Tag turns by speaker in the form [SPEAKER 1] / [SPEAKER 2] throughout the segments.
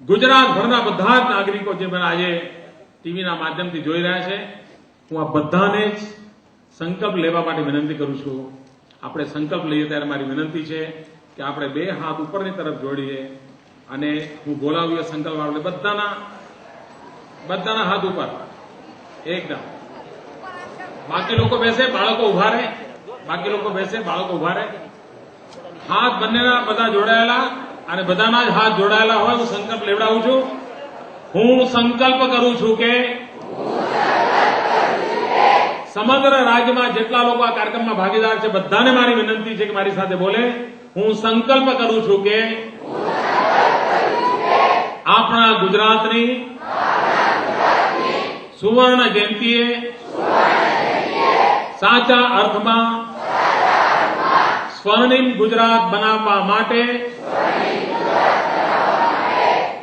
[SPEAKER 1] ગુજરાતભરના બધા જ નાગરિકો જે મને આજે ટીવીના માધ્યમથી જોઈ રહ્યા છે, હું આ બધાને જ સંકલ્પ લેવા માટે વિનંતી કરું છું. આપણે સંકલ્પ લઈએ ત્યારે મારી વિનંતી છે કે આપણે બે હાથ ઉપરની તરફ જોડીએ અને હું બોલાવીએ સંકલ્પ આપણે બધાના હાથ ઉપર એકદમ. બાકી લોકો બેસે, બાળકો ઉભા રહે. બાકી લોકો બેસે, બાળકો ઉભા રહે. હાથ બંનેના બધા જોડાયેલા અને બધાના જ હાથ જોડાયેલા હોય. હું સંકલ્પ લેવડાવું છું. હું સંકલ્પ કરું છું કે સમગ્ર રાજ્યમાં જેટલા લોકો આ કાર્યક્રમમાં ભાગીદાર છે બધાને મારી વિનંતી છે કે મારી સાથે બોલે. હું સંકલ્પ કરું છું કે આપણા ગુજરાતની સુવર્ણ જયંતીએ સાચા અર્થમાં સ્વર્ણિમ ગુજરાત બનાવવા માટે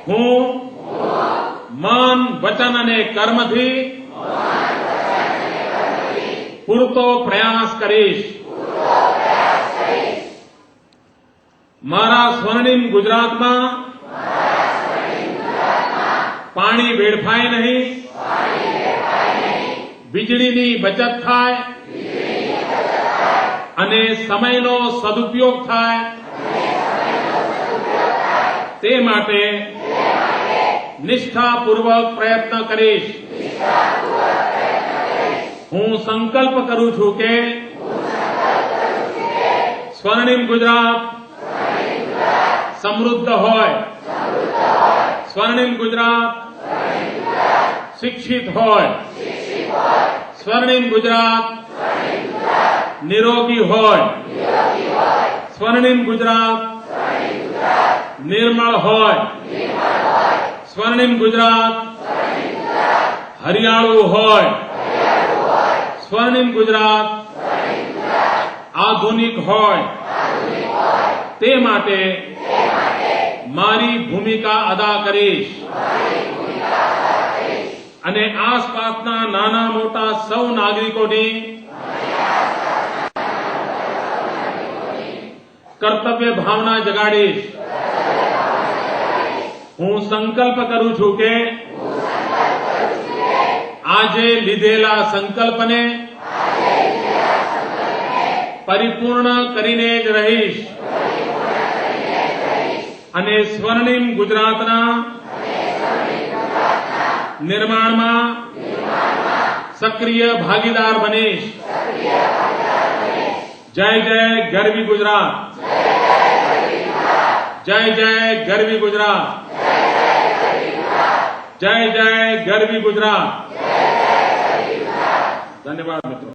[SPEAKER 1] હું મન, વચન અને કર્મથી પૂરતો પ્રયાસ કરીશ. મારા સ્વર્ણિમ ગુજરાતમાં પાણી વેડફાય નહીં, વીજળીની બચત થાય અને સમયનો સદુપયોગ થાય તે માટે નિષ્ઠાપૂર્વક પ્રયત્ન કરીશ. હું સંકલ્પ કરું છું કે સ્વર્ણિમ ગુજરાત સમૃદ્ધ હોય, સ્વર્ણિમ ગુજરાત શિક્ષિત હોય, સ્વર્ણિમ ગુજરાત નિરોગી હોય, સ્વર્ણિમ ગુજરાત નિર્મળ હોય, સ્વર્ણિમ ગુજરાત હરિયાળું હોય, સ્વર્ણિમ ગુજરાત આધુનિક હોય. તે માટે મારી ભૂમિકા અદા કરીશ અને આસપાસના નાના મોટા સૌ નાગરિકોની કર્તવ્ય ભાવના જગાડીશ. હું સંકલ્પ કરું છું કે આજે લીધેલા સંકલ્પને પરિપૂર્ણ કરીને જ રહીશ અને સ્વર્ણિમ ગુજરાતના નિર્માણમાં સક્રિય ભાગીદાર બનીશ. જય જય ગરવી ગુજરાત, જય જય ગરવી ગુજરાત, જય જય ગરવી ગુજરાત. ધન્યવાદ મિત્રો.